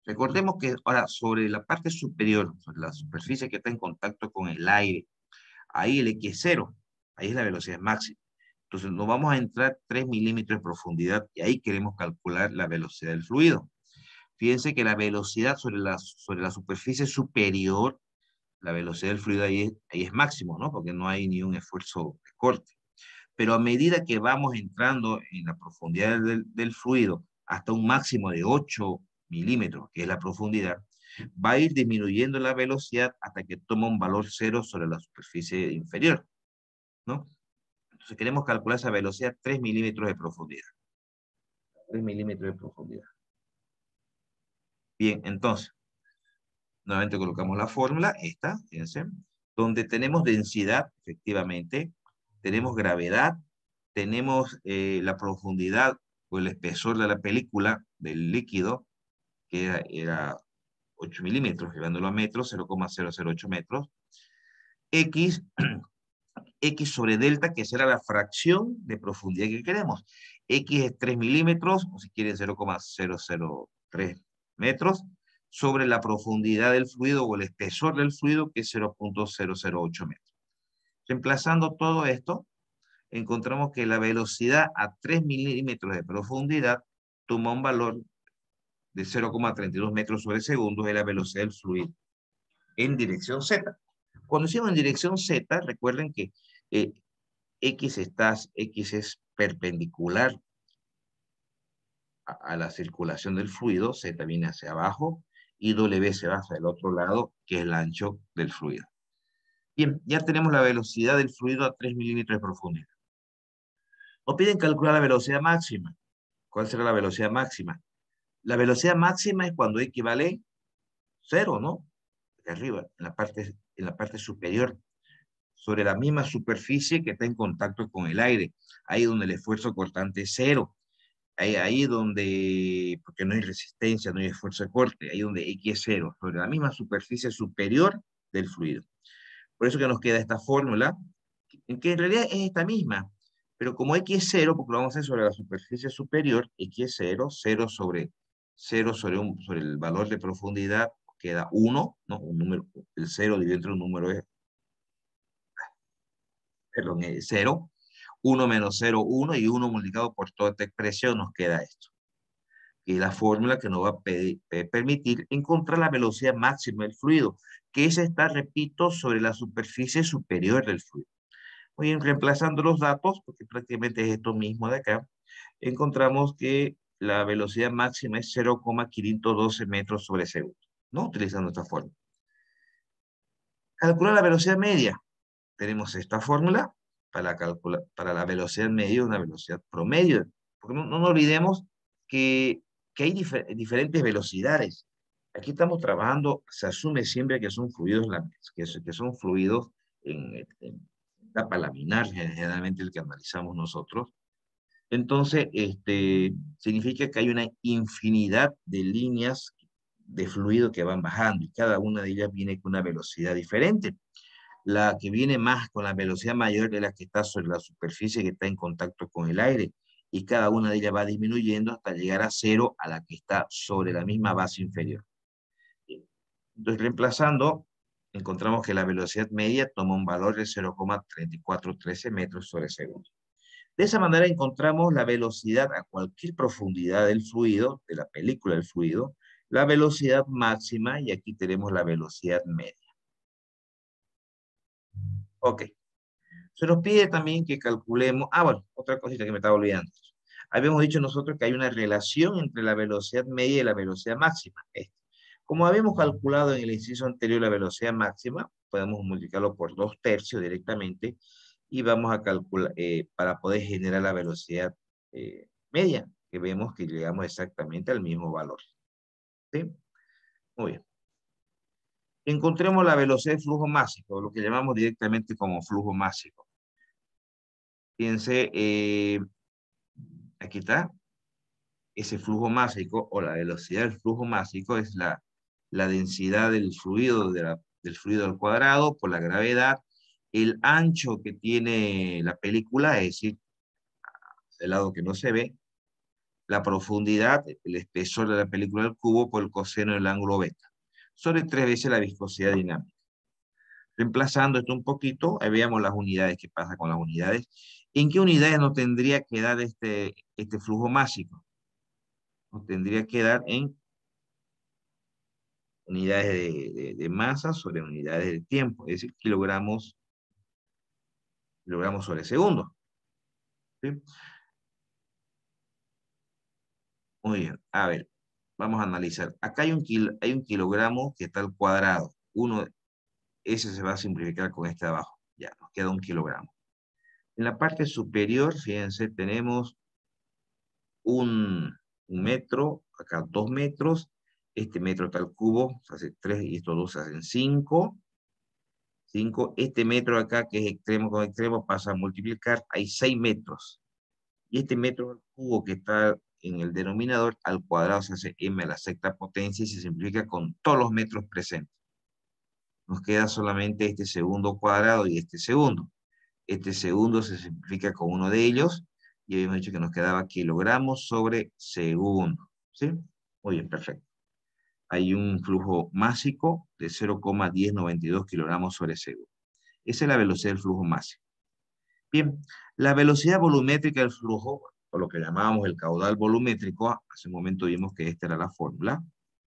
Recordemos que ahora sobre la parte superior, sobre la superficie que está en contacto con el aire, ahí el X es cero, ahí es la velocidad máxima. Entonces nos vamos a entrar 3 milímetros de profundidad y ahí queremos calcular la velocidad del fluido. Fíjense que la velocidad sobre la superficie superior, la velocidad del fluido ahí es máximo, ¿no? Porque no hay ni un esfuerzo de corte. Pero a medida que vamos entrando en la profundidad del fluido hasta un máximo de 8 milímetros, que es la profundidad, va a ir disminuyendo la velocidad hasta que toma un valor cero sobre la superficie inferior, ¿no? Entonces queremos calcular esa velocidad 3 milímetros de profundidad. 3 milímetros de profundidad. Bien, entonces, nuevamente colocamos la fórmula, esta, fíjense, donde tenemos densidad, efectivamente, tenemos gravedad, tenemos la profundidad o el espesor de la película del líquido, que era 8 milímetros, llevándolo a metros, 0,008 metros, X, X sobre delta, que será la fracción de profundidad que queremos. X es 3 milímetros, o si quieren 0,003 metros, sobre la profundidad del fluido o el espesor del fluido, que es 0,008 metros. Reemplazando todo esto, encontramos que la velocidad a 3 milímetros de profundidad toma un valor de 0,32 metros sobre segundo, es la velocidad del fluido en dirección Z. Cuando decimos en dirección Z, recuerden que eh, X es perpendicular a la circulación del fluido, Z viene hacia abajo, y W se va hacia el otro lado, que es el ancho del fluido. Bien, ya tenemos la velocidad del fluido a 3 milímetros de profundidad. Nos piden calcular la velocidad máxima. ¿Cuál será la velocidad máxima? La velocidad máxima es cuando equivale cero, ¿no? De arriba, en la parte superior, sobre la misma superficie que está en contacto con el aire. Ahí donde el esfuerzo cortante es cero. Ahí donde, porque no hay resistencia, no hay esfuerzo de corte, ahí donde X es cero, sobre la misma superficie superior del fluido. Por eso que nos queda esta fórmula, en que en realidad es esta misma, pero como X es cero, porque lo vamos a hacer sobre la superficie superior, X es cero, cero sobre el valor de profundidad, queda 1, ¿no? Un número, el 0 dividido entre un número es, perdón, es 0, 1 menos 0, 1, y 1 multiplicado por toda esta expresión nos queda esto. que es la fórmula que nos va a permitir encontrar la velocidad máxima del fluido, que esa está, repito, sobre la superficie superior del fluido. Muy bien, reemplazando los datos, porque prácticamente es esto mismo de acá, encontramos que la velocidad máxima es 0,512 metros sobre segundo, ¿no? Utilizando esta fórmula. Calcular la velocidad media. Tenemos esta fórmula para la velocidad media, una velocidad promedio. Porque no nos olvidemos que hay diferentes velocidades. Aquí estamos trabajando, se asume siempre que son fluidos, que son fluidos en etapa laminar, generalmente el que analizamos nosotros. Entonces, significa que hay una infinidad de líneas de fluido que van bajando y cada una de ellas viene con una velocidad diferente. La que viene más con la velocidad mayor es la que está sobre la superficie que está en contacto con el aire y cada una de ellas va disminuyendo hasta llegar a cero a la que está sobre la misma base inferior. Entonces, reemplazando, encontramos que la velocidad media toma un valor de 0,3413 metros sobre segundo. De esa manera encontramos la velocidad a cualquier profundidad del fluido, de la película del fluido, la velocidad máxima y aquí tenemos la velocidad media. Ok. Se nos pide también que calculemos, bueno, otra cosita que me estaba olvidando. Habíamos dicho nosotros que hay una relación entre la velocidad media y la velocidad máxima. Como habíamos calculado en el inciso anterior la velocidad máxima, podemos multiplicarlo por 2/3 directamente y vamos a calcular, para poder generar la velocidad media, que vemos que llegamos exactamente al mismo valor. ¿Sí? Muy bien. Encontremos la velocidad de flujo másico, lo que llamamos directamente como flujo másico. Fíjense, aquí está, ese flujo másico o la velocidad del flujo másico es la densidad del fluido, del fluido al cuadrado por la gravedad, el ancho que tiene la película, es decir, el lado que no se ve, la profundidad, el espesor de la película al cubo por el coseno del ángulo beta, sobre 3 veces la viscosidad dinámica. Reemplazando esto un poquito, ahí veamos las unidades, qué pasa con las unidades. ¿En qué unidades nos tendría que dar este flujo másico? Nos tendría que dar en unidades de masa sobre unidades de tiempo, es decir, kilogramos sobre segundo. ¿Sí? Muy bien, a ver, vamos a analizar. Acá hay un kilogramo que está al cuadrado. Ese se va a simplificar con este de abajo. Ya, nos queda 1 kilogramo. En la parte superior, fíjense, tenemos un metro, acá 2 metros, este metro está al cubo, se hace 3 y estos dos se hacen 5. Este metro acá, que es extremo con extremo, pasa a multiplicar, hay 6 metros. Y este metro al cubo que está en el denominador, al cuadrado se hace m a la sexta potencia y se simplifica con todos los metros presentes. Nos queda solamente este segundo cuadrado y este segundo. Este segundo se simplifica con uno de ellos y habíamos dicho que nos quedaba kilogramos sobre segundo. ¿Sí? Muy bien, perfecto. Hay un flujo másico de 0,1092 kilogramos sobre segundo. Esa es la velocidad del flujo másico. Bien, la velocidad volumétrica del flujo, o lo que llamábamos el caudal volumétrico, hace un momento vimos que esta era la fórmula,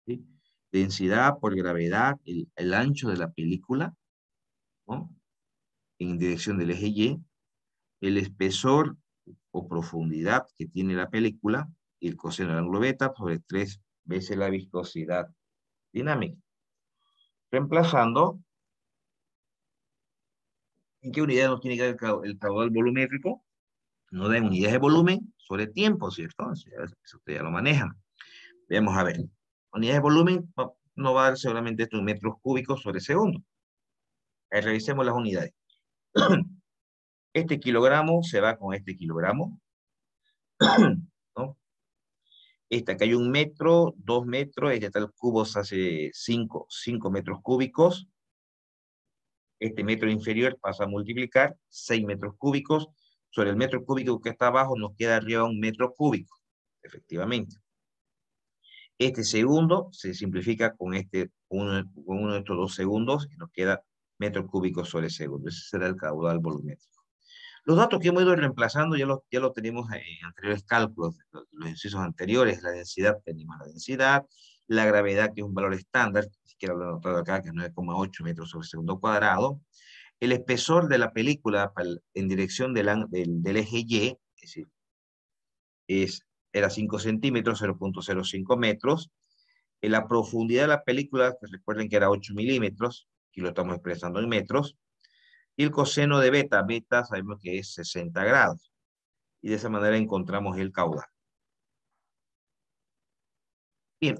¿sí? Densidad por gravedad, el ancho de la película, ¿no? En dirección del eje Y, el espesor o profundidad que tiene la película, y el coseno del ángulo beta sobre 3 veces la viscosidad dinámica. Reemplazando, ¿en qué unidad nos tiene que dar el caudal volumétrico? No da en unidades de volumen sobre tiempo, ¿cierto? Eso ustedes ya lo manejan. Veamos a ver. Unidades de volumen no va a dar solamente esto en metros cúbicos sobre segundo. Revisemos las unidades. Este kilogramo se va con este kilogramo, ¿no? Acá hay 1 metro, 2 metros, este tal cubo se hace 5 metros cúbicos. Este metro inferior pasa a multiplicar 6 metros cúbicos. Sobre el metro cúbico que está abajo nos queda arriba 1 metro cúbico, efectivamente. Este segundo se simplifica con uno de estos 2 segundos y nos queda metro cúbico sobre segundo. Ese será el caudal volumétrico. Los datos que hemos ido reemplazando ya lo tenemos en anteriores cálculos, los incisos anteriores. La densidad, tenemos la densidad, la gravedad, que es un valor estándar, ni siquiera lo he anotado acá, que es 9,8 metros sobre segundo cuadrado. El espesor de la película en dirección del eje Y, es decir, era 5 centímetros, 0,05 metros. En la profundidad de la película, pues recuerden que era 8 milímetros, aquí lo estamos expresando en metros. Y el coseno de beta, beta sabemos que es 60 grados. Y de esa manera encontramos el caudal. Bien,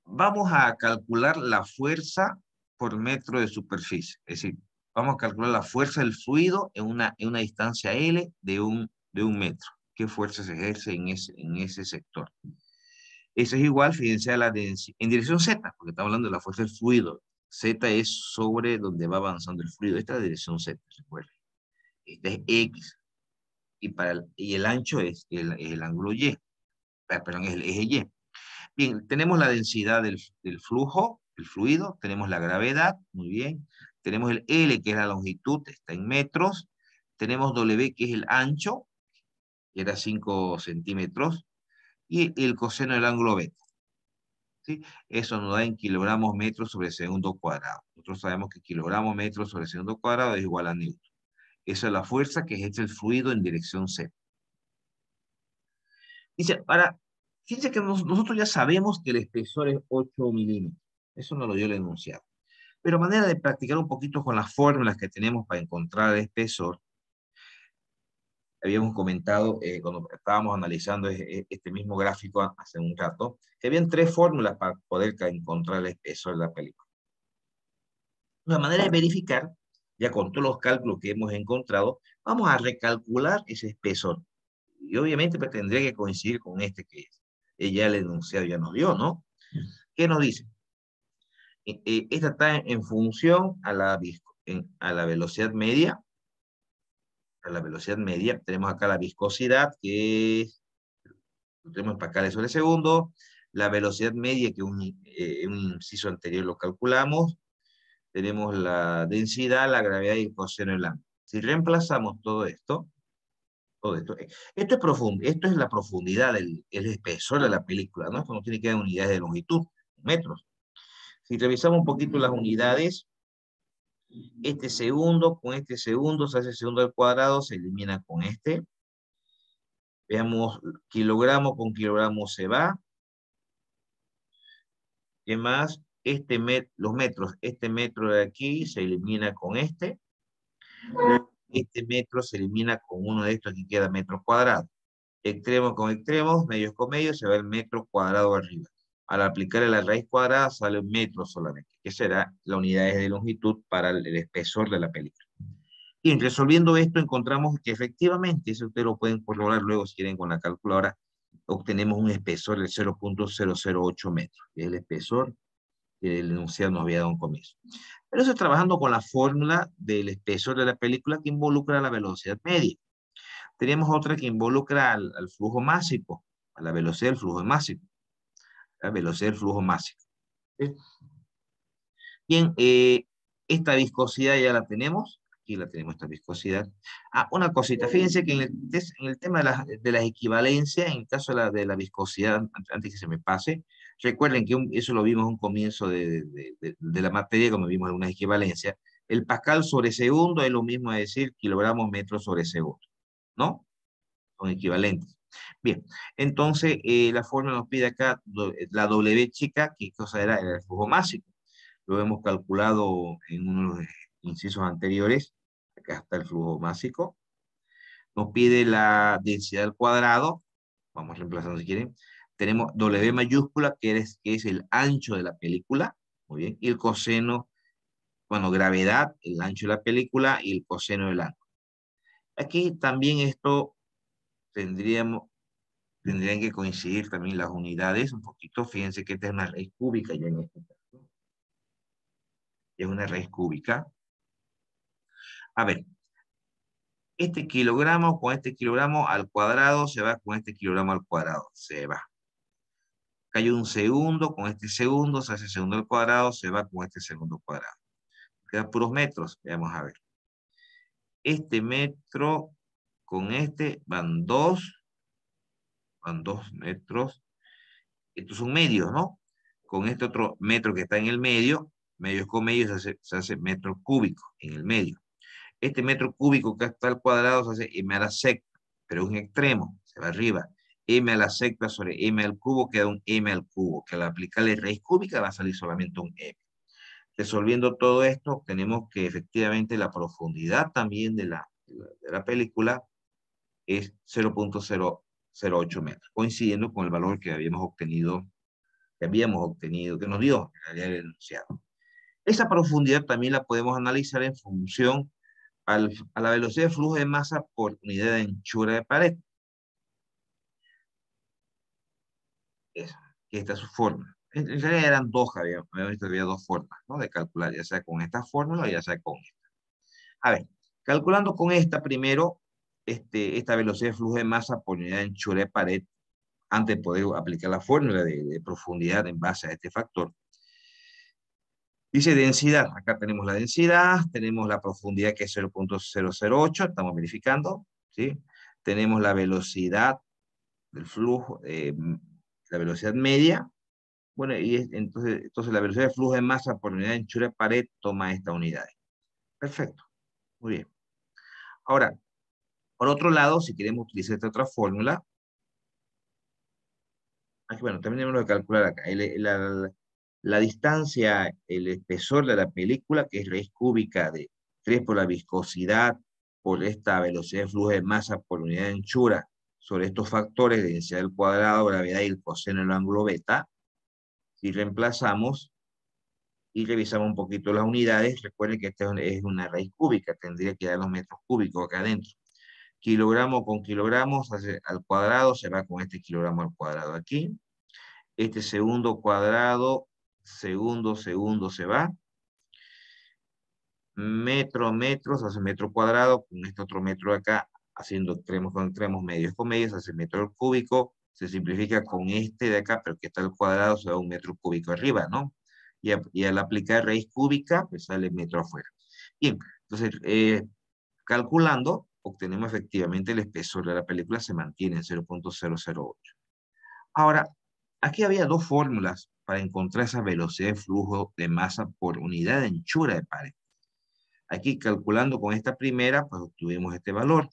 vamos a calcular la fuerza por metro de superficie. Es decir, vamos a calcular la fuerza del fluido en una distancia L de un metro. ¿Qué fuerza se ejerce en ese sector? Eso es igual, fíjense, a la densidad, en dirección Z, porque estamos hablando de la fuerza del fluido. Z es sobre donde va avanzando el fluido. Esta es la dirección Z, recuerden. Esta es X. Y el ancho es el ángulo Y. Perdón, es el eje Y. Bien, tenemos la densidad del flujo, el fluido, tenemos la gravedad, muy bien. Tenemos el L, que es la longitud, está en metros. Tenemos W, que es el ancho, que era 5 centímetros. Y el coseno del ángulo beta. ¿Sí? Eso nos da en kilogramos metros sobre segundo cuadrado. Nosotros sabemos que kilogramos metros sobre segundo cuadrado es igual a newton. Esa es la fuerza que ejerce el fluido en dirección Z. Dice, ahora, fíjense que nosotros ya sabemos que el espesor es 8 milímetros. Eso nos lo dio el enunciado. Pero a manera de practicar un poquito con las fórmulas que tenemos para encontrar el espesor, habíamos comentado cuando estábamos analizando este mismo gráfico hace un rato, que habían 3 fórmulas para poder encontrar el espesor de la película. Una manera de verificar, ya con todos los cálculos que hemos encontrado, vamos a recalcular ese espesor. Y obviamente pues, tendría que coincidir con este que es. Ya el enunciado ya nos dio, ¿no? ¿Qué nos dice? Esta está en función a a la velocidad media. A la velocidad media. Tenemos acá la viscosidad, que es, lo tenemos para acá sobre segundo. La velocidad media, que un inciso anterior lo calculamos. Tenemos la densidad, la gravedad y el coseno del ángulo. Si reemplazamos todo esto, esto es profundo, esto es la profundidad, el espesor de la película, ¿no? Esto no tiene que dar unidades de longitud, metros. Si revisamos un poquito las unidades, este segundo con este segundo se hace segundo al cuadrado, se elimina con este. Veamos, kilogramo con kilogramo se va. ¿Qué más? Los metros, este metro de aquí se elimina con este. Este metro se elimina con uno de estos, aquí queda metro cuadrado. Extremos con extremos, medios con medios, se va el metro cuadrado arriba. Al aplicarle la raíz cuadrada sale un metro solamente, que será la unidad de longitud para el espesor de la película. Y resolviendo esto encontramos que efectivamente, eso ustedes lo pueden corroborar luego si quieren con la calculadora, obtenemos un espesor de 0,008 metros, que es el espesor que el enunciado nos había dado un comienzo. Pero eso es trabajando con la fórmula del espesor de la película que involucra la velocidad media. Tenemos otra que involucra al flujo másico, a la velocidad del flujo másico. La velocidad del flujo másico. ¿Sí? Bien, esta viscosidad ya la tenemos. Aquí la tenemos, esta viscosidad. Ah, una cosita. Fíjense que en el tema de las equivalencias, en el caso de la viscosidad, antes que se me pase, recuerden que eso lo vimos en un comienzo de la materia, como vimos algunas equivalencias. El pascal sobre segundo es lo mismo a decir kilogramos metros sobre segundo, ¿no? Son equivalentes. Bien, entonces la fórmula nos pide acá la W chica, ¿qué cosa era? Era el flujo másico. Lo hemos calculado en unos incisos anteriores. Acá está el flujo másico. Nos pide la densidad al cuadrado. Vamos reemplazando si quieren. Tenemos W mayúscula, que es el ancho de la película. Muy bien. Y el coseno, bueno, gravedad, el ancho de la película y el coseno del ángulo. Aquí también esto tendrían que coincidir también las unidades un poquito. Fíjense que esta es una raíz cúbica ya en este caso. Es una raíz cúbica. A ver, este kilogramo con este kilogramo al cuadrado se va con este kilogramo al cuadrado. Se va. Acá hay un segundo, con este segundo se hace segundo al cuadrado, se va con este segundo al cuadrado. Quedan puros metros. Vamos a ver. Este metro con este van dos metros. Estos son medios, ¿no? Con este otro metro que está en el medio, medios con medios se hace metro cúbico en el medio. Este metro cúbico que está al cuadrado se hace m a la sexta, pero un extremo, se va arriba. M a la sexta sobre m al cubo queda un m al cubo, que al aplicarle raíz cúbica va a salir solamente un m. Resolviendo todo esto, tenemos que efectivamente la profundidad también de la película es 0.008 metros, coincidiendo con el valor que habíamos obtenido, que nos dio en realidad el enunciado. Esa profundidad también la podemos analizar en función a la velocidad de flujo de masa por unidad de anchura de pared. Esta es su fórmula. En realidad eran dos, había dos formas, ¿no? De calcular, ya sea con esta fórmula o ya sea con esta. A ver, calculando con esta primero, esta velocidad de flujo de masa por unidad de anchura de pared, antes de poder aplicar la fórmula de profundidad en base a este factor. Dice densidad, acá tenemos la densidad, tenemos la profundidad que es 0.008, estamos verificando, ¿sí? Tenemos la velocidad del flujo, la velocidad media, bueno, y entonces la velocidad de flujo de masa por unidad de anchura de pared toma esta unidad. Perfecto, muy bien. Ahora, por otro lado, si queremos utilizar esta otra fórmula, aquí, bueno, también tenemos que calcular acá, la distancia, el espesor de la película, que es raíz cúbica de 3 por la viscosidad, por esta velocidad de flujo de masa por unidad de anchura, sobre estos factores de densidad del cuadrado, gravedad y el coseno del ángulo beta. Si reemplazamos y revisamos un poquito las unidades, recuerden que esta es una raíz cúbica, tendría que dar los metros cúbicos acá adentro. Kilogramo con kilogramos al cuadrado se va con este kilogramo al cuadrado aquí. Este segundo cuadrado, segundo se va. Metros, hace metro cuadrado, con este otro metro acá, haciendo extremos con extremos, medios con medios, hace metro cúbico, se simplifica con este de acá, pero que está al cuadrado, se da un metro cúbico arriba, ¿no? Y al aplicar raíz cúbica, pues sale metro afuera. Bien, entonces, calculando, obtenemos efectivamente el espesor de la película, se mantiene en 0.008. Ahora, aquí había dos fórmulas para encontrar esa velocidad de flujo de masa por unidad de anchura de pared. Aquí calculando con esta primera, pues obtuvimos este valor,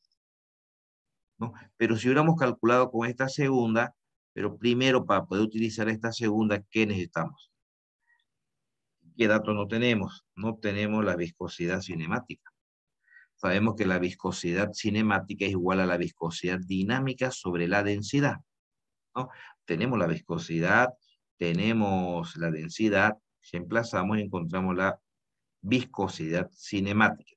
¿no? Pero si hubiéramos calculado con esta segunda, pero primero para poder utilizar esta segunda, ¿qué necesitamos? ¿Qué datos no tenemos? No tenemos la viscosidad cinemática. Sabemos que la viscosidad cinemática es igual a la viscosidad dinámica sobre la densidad, ¿no? Tenemos la viscosidad, tenemos la densidad, si emplazamos encontramos la viscosidad cinemática.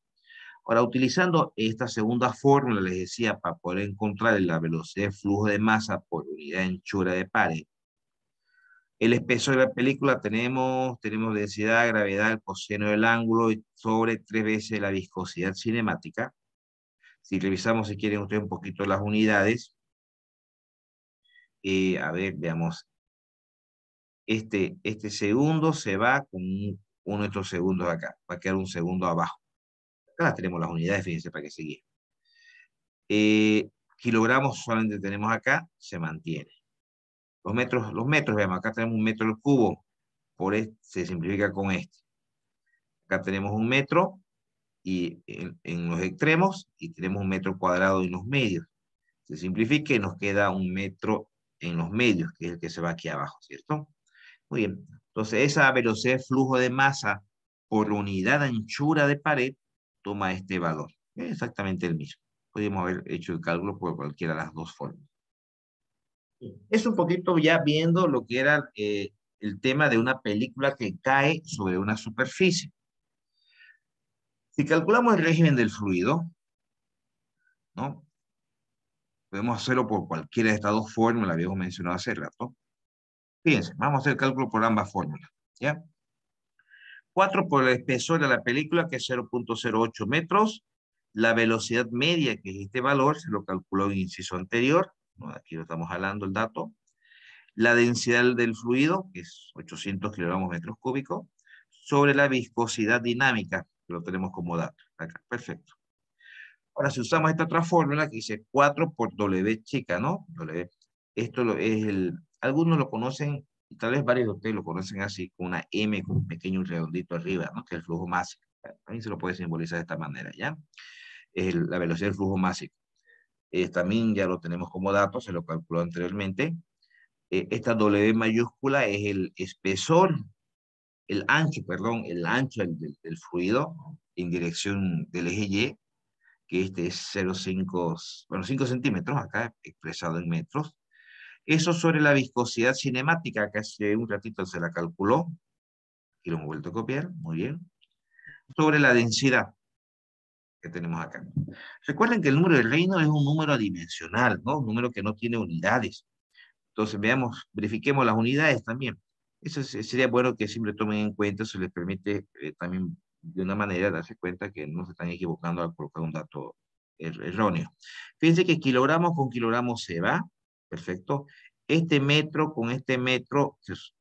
Ahora, utilizando esta segunda fórmula, les decía, para poder encontrar la velocidad de flujo de masa por unidad de anchura de pared, el espesor de la película tenemos densidad, gravedad, el coseno del ángulo sobre 3 veces la viscosidad cinemática. Si revisamos, si quieren ustedes un poquito las unidades, a ver, veamos. Este segundo se va con uno de estos segundos acá, va a quedar un segundo abajo. Acá tenemos las unidades, fíjense para que se guíen. Kilogramos solamente tenemos acá, se mantiene. Los metros, veamos, acá tenemos un metro al cubo, por este se simplifica con este. Acá tenemos un metro y en los extremos y tenemos un metro cuadrado en los medios. Se simplifica y nos queda un metro en los medios, que es el que se va aquí abajo, ¿cierto? Muy bien. Entonces, esa velocidad de flujo de masa por unidad de anchura de pared toma este valor. Es exactamente el mismo. Podríamos haber hecho el cálculo por cualquiera de las dos formas. Es un poquito ya viendo lo que era el tema de una película que cae sobre una superficie. Si calculamos el régimen del fluido, ¿no? Podemos hacerlo por cualquiera de estas dos fórmulas, habíamos mencionado hace rato. Fíjense, vamos a hacer el cálculo por ambas fórmulas, ¿ya? 4 por el espesor de la película, que es 0.08 metros. La velocidad media, que es este valor, se lo calculó en el inciso anterior, ¿no? Aquí lo estamos jalando el dato. La densidad del fluido, que es 800 kilogramos metros cúbicos, sobre la viscosidad dinámica, que lo tenemos como dato. Acá, perfecto. Ahora, si usamos esta otra fórmula que dice 4 por W chica, ¿no? Es algunos lo conocen, y tal vez varios de ustedes lo conocen así, con una M con un pequeño redondito arriba, ¿no? Que es el flujo másico. También se lo puede simbolizar de esta manera, ¿ya? Es la velocidad del flujo másico. También ya lo tenemos como dato, se lo calculó anteriormente. Esta W mayúscula es el espesor, el ancho, perdón, el ancho del fluido en dirección del eje Y, que este es 0,5, bueno, 5 centímetros, acá expresado en metros. Eso sobre la viscosidad cinemática, que hace un ratito se la calculó, y lo hemos vuelto a copiar, muy bien. Sobre la densidad que tenemos acá. Recuerden que el número de Reynolds es un número adimensional, ¿no? Un número que no tiene unidades. Entonces, veamos, verifiquemos las unidades también. Eso sería bueno que siempre tomen en cuenta, eso les permite también de una manera darse cuenta que no se están equivocando al colocar un dato erróneo. Fíjense que kilogramos con kilogramos se va, perfecto. Este metro con este metro, pues,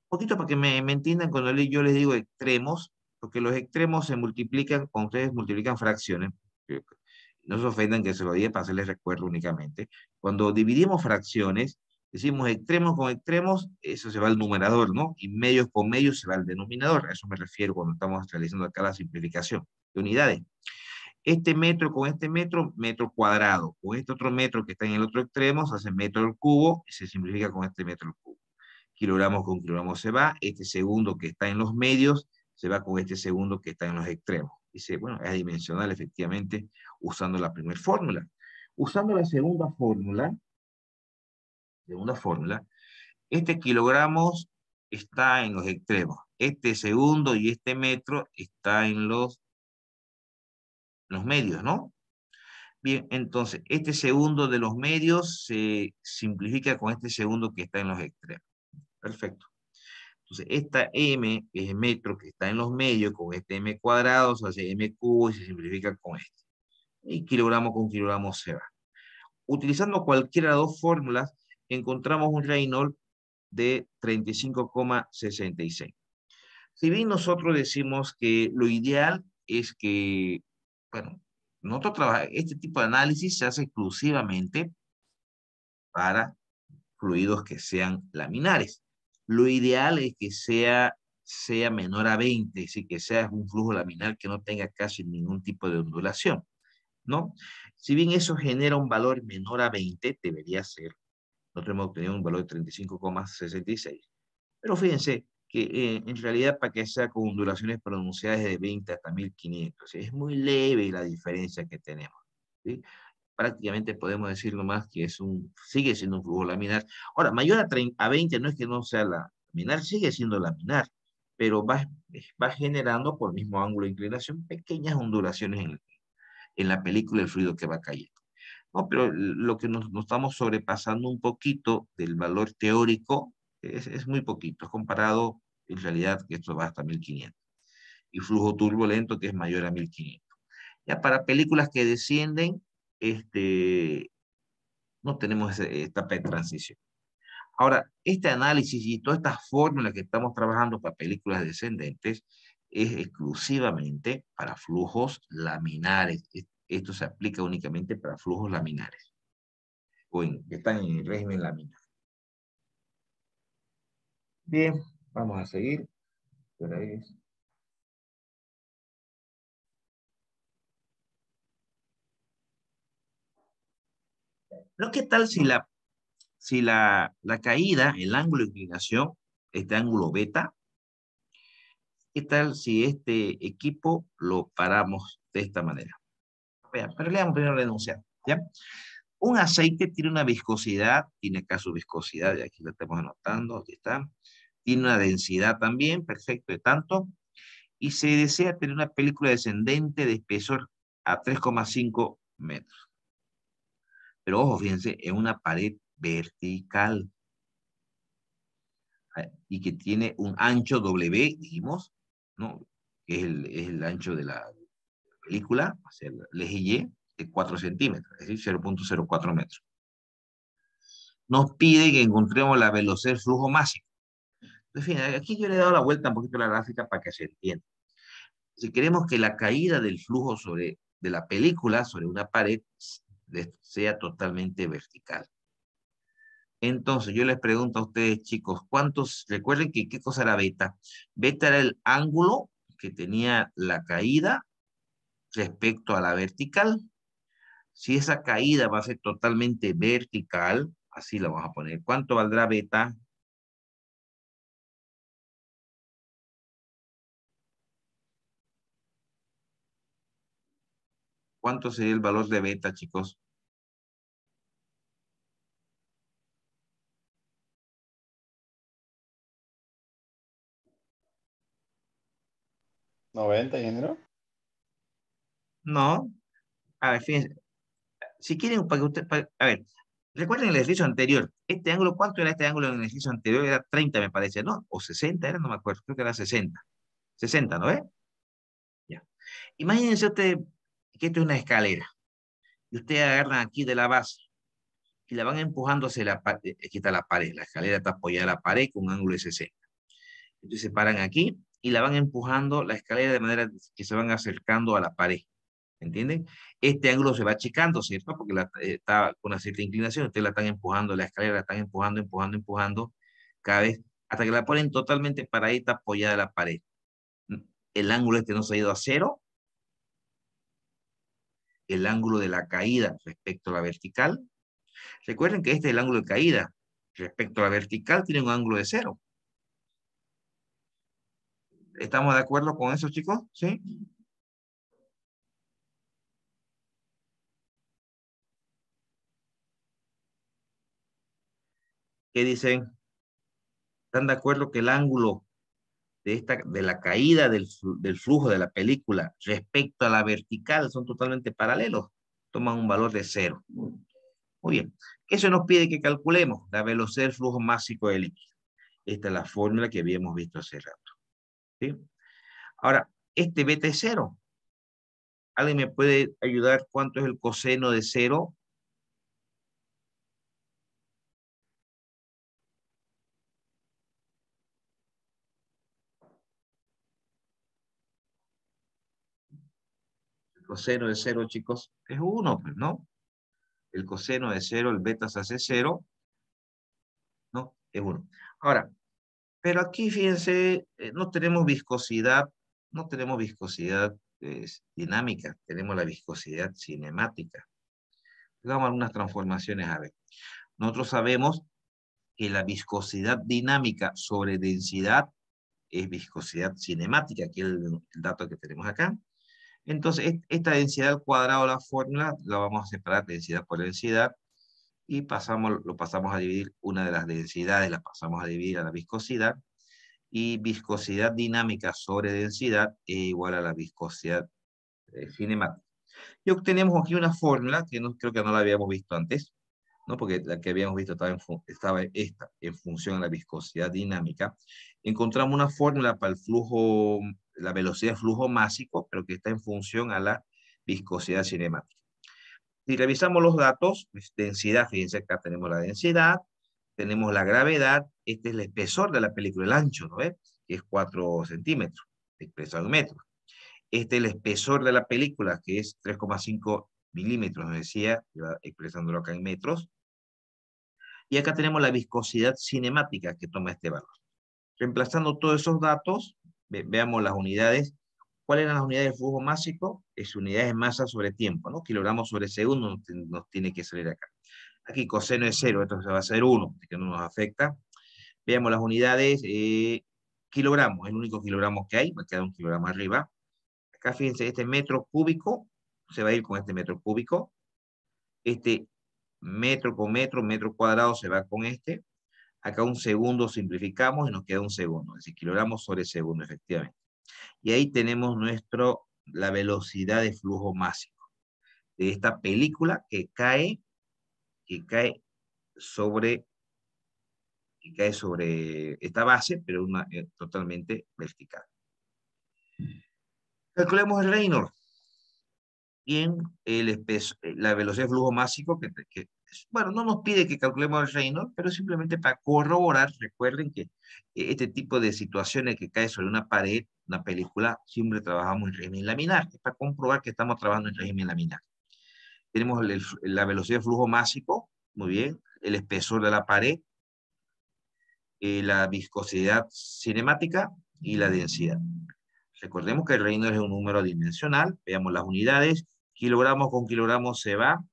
un poquito para que me entiendan cuando yo les digo extremos, porque los extremos se multiplican, cuando ustedes multiplican fracciones, eh, no se ofendan que se lo diga para hacerles recuerdo únicamente. Cuando dividimos fracciones, decimos extremos con extremos, eso se va al numerador, ¿no? Y medios con medios se va al denominador. A eso me refiero cuando estamos realizando acá la simplificación de unidades. Este metro con este metro, metro cuadrado. Con este otro metro que está en el otro extremo, se hace metro al cubo y se simplifica con este metro al cubo. Kilogramos con kilogramos se va. Este segundo que está en los medios se va con este segundo que está en los extremos. Dice, bueno, es adimensional efectivamente usando la primera fórmula. Usando la segunda fórmula, este kilogramos está en los extremos. Este segundo y este metro está en los medios, ¿no? Bien, entonces, este segundo de los medios se simplifica con este segundo que está en los extremos. Perfecto. Entonces, esta m, que es el metro que está en los medios, con este m cuadrado, se hace m cubo y se simplifica con este. Y kilogramo con kilogramo se va. Utilizando cualquiera de las dos fórmulas, encontramos un Reynolds de 35,66. Si bien nosotros decimos que lo ideal es que, bueno, nosotros trabajamos, este tipo de análisis se hace exclusivamente para fluidos que sean laminares. Lo ideal es que sea menor a 20, es decir, que sea un flujo laminar que no tenga casi ningún tipo de ondulación, ¿no? Si bien eso genera un valor menor a 20, debería ser, nosotros hemos obtenido un valor de 35,66. Pero fíjense que en realidad para que sea con ondulaciones pronunciadas de 20 hasta 1500, es muy leve la diferencia que tenemos, ¿sí? Prácticamente podemos decir nomás que sigue siendo un flujo laminar. Ahora, mayor a 20 no es que no sea laminar, sigue siendo laminar, pero va generando por el mismo ángulo de inclinación pequeñas ondulaciones en la película del fluido que va cayendo. No, pero lo que nos estamos sobrepasando un poquito del valor teórico es muy poquito, es comparado en realidad que esto va hasta 1500. Y flujo turbulento que es mayor a 1500. Ya para películas que descienden, no tenemos esa etapa de transición. Ahora, este análisis y todas estas fórmulas que estamos trabajando para películas descendentes es exclusivamente para flujos laminares. Esto se aplica únicamente para flujos laminares, que están en el régimen laminar. Bien, vamos a seguir. Pero ¿qué tal si la caída, el ángulo de inclinación, este ángulo beta, qué tal si este equipo lo paramos de esta manera? Vean, pero leamos primero la enunciado, ¿ya? Un aceite tiene una viscosidad, tiene acá su viscosidad, y aquí lo estamos anotando, aquí está. Tiene una densidad también, perfecto, de tanto. Y se desea tener una película descendente de espesor a 3,5 metros. Pero ojo, fíjense, en una pared vertical y que tiene un ancho W, dijimos, ¿no? Que es el ancho de la película, o sea, el eje Y, de 4 centímetros, es decir, 0,04 metros. Nos pide que encontremos la velocidad del flujo máximo. En fin, aquí yo le he dado la vuelta un poquito a la gráfica para que se entienda. Si queremos que la caída del flujo sobre de la película sobre una pared sea totalmente vertical. Entonces, yo les pregunto a ustedes, chicos, ¿cuántos? Recuerden que ¿qué cosa era beta? Beta era el ángulo que tenía la caída respecto a la vertical. Si esa caída va a ser totalmente vertical, así la vamos a poner. ¿Cuánto valdrá beta? ¿Cuánto sería el valor de beta, chicos? 90, ingeniero. No. A ver, fíjense. Si quieren, para que usted, a ver, recuerden el ejercicio anterior. Este ángulo, ¿cuánto era este ángulo en el ejercicio anterior? Era 30, me parece, ¿no? O 60 era, no me acuerdo. Creo que era 60. 60, ¿no ve? Ya. Imagínense usted que esto es una escalera. Y ustedes agarran aquí de la base y la van empujando hacia la pared. Aquí está la pared. La escalera está apoyada a la pared con un ángulo de 60. Entonces se paran aquí y la van empujando la escalera de manera que se van acercando a la pared. ¿Entienden? Este ángulo se va achicando, ¿cierto? Porque está con una cierta inclinación. Ustedes la están empujando, la escalera la están empujando, empujando, empujando, cada vez, hasta que la ponen totalmente paradita, apoyada a la pared. El ángulo este no se ha ido a cero. El ángulo de la caída respecto a la vertical. Recuerden que este es el ángulo de caída. Respecto a la vertical tiene un ángulo de cero. ¿Estamos de acuerdo con eso, chicos? ¿Sí? ¿Qué dicen? ¿Están de acuerdo que el ángulo de la caída del flujo de la película respecto a la vertical son totalmente paralelos? Toman un valor de cero. Muy bien. Eso nos pide que calculemos la velocidad del flujo másico del líquido. Esta es la fórmula que habíamos visto hace rato. ¿Sí? Ahora, este beta es cero. ¿Alguien me puede ayudar cuánto es el coseno de cero? El coseno de cero, chicos, es 1, pues, ¿no? El coseno de cero, el beta se hace cero, ¿no? Es 1. Ahora, pero aquí, fíjense, no tenemos viscosidad dinámica, tenemos la viscosidad cinemática. Hagamos algunas transformaciones a ver. Nosotros sabemos que la viscosidad dinámica sobre densidad es viscosidad cinemática, aquí el dato que tenemos acá. Entonces, esta densidad al cuadrado de la fórmula la vamos a separar densidad por densidad y lo pasamos a dividir, una de las densidades la pasamos a dividir a la viscosidad, y viscosidad dinámica sobre densidad es igual a la viscosidad cinemática. Y obtenemos aquí una fórmula que creo que no la habíamos visto antes, ¿no? Porque la que habíamos visto estaba en función a la viscosidad dinámica. Encontramos una fórmula para el flujo, la velocidad de flujo másico, pero que está en función a la viscosidad cinemática. Si revisamos los datos, pues, densidad, fíjense acá tenemos la densidad, tenemos la gravedad, este es el espesor de la película, el ancho, ¿no ves? Que es 4 centímetros, expresado en metros. Este es el espesor de la película, que es 3,5 milímetros, nos decía, expresándolo acá en metros. Y acá tenemos la viscosidad cinemática que toma este valor. Reemplazando todos esos datos, veamos las unidades. ¿Cuáles eran las unidades de flujo másico? Es unidades de masa sobre tiempo, ¿no? Kilogramos sobre segundo nos tiene que salir acá. Aquí coseno es 0, esto se va a ser 1, que no nos afecta. Veamos las unidades, kilogramos, el único kilogramo que hay, va a quedar un kilogramo arriba. Acá fíjense, este metro cúbico se va a ir con este metro cúbico. Este metro con metro cuadrado se va con este. Acá un segundo simplificamos y nos queda un segundo, es decir, kilogramos sobre segundo, efectivamente. Y ahí tenemos la velocidad de flujo másico de esta película que cae sobre, que cae sobre esta base, pero totalmente vertical. Calculemos el Reynolds. Bien, la velocidad de flujo másico que bueno, no nos pide que calculemos el Reynolds, pero simplemente para corroborar, recuerden que este tipo de situaciones que cae sobre una pared, una película, siempre trabajamos en régimen laminar, es para comprobar que estamos trabajando en régimen laminar. Tenemos la velocidad de flujo másico, muy bien, el espesor de la pared, la viscosidad cinemática y la densidad. Recordemos que el Reynolds es un número dimensional, veamos las unidades, kilogramos con kilogramos se va,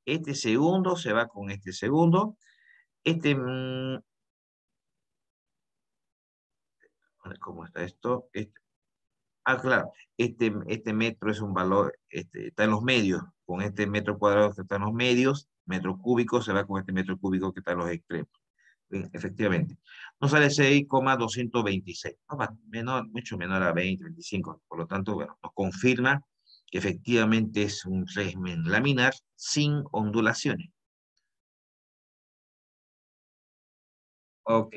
este segundo se va con este segundo, este, ¿cómo está esto? Claro, este metro es un valor, está en los medios, con este metro cuadrado que está en los medios, metro cúbico se va con este metro cúbico que está en los extremos. Bien, efectivamente. Nos sale 6,226, no, menor, mucho menor a 20, 25, por lo tanto, bueno, nos confirma que efectivamente es un régimen laminar sin ondulaciones. Ok.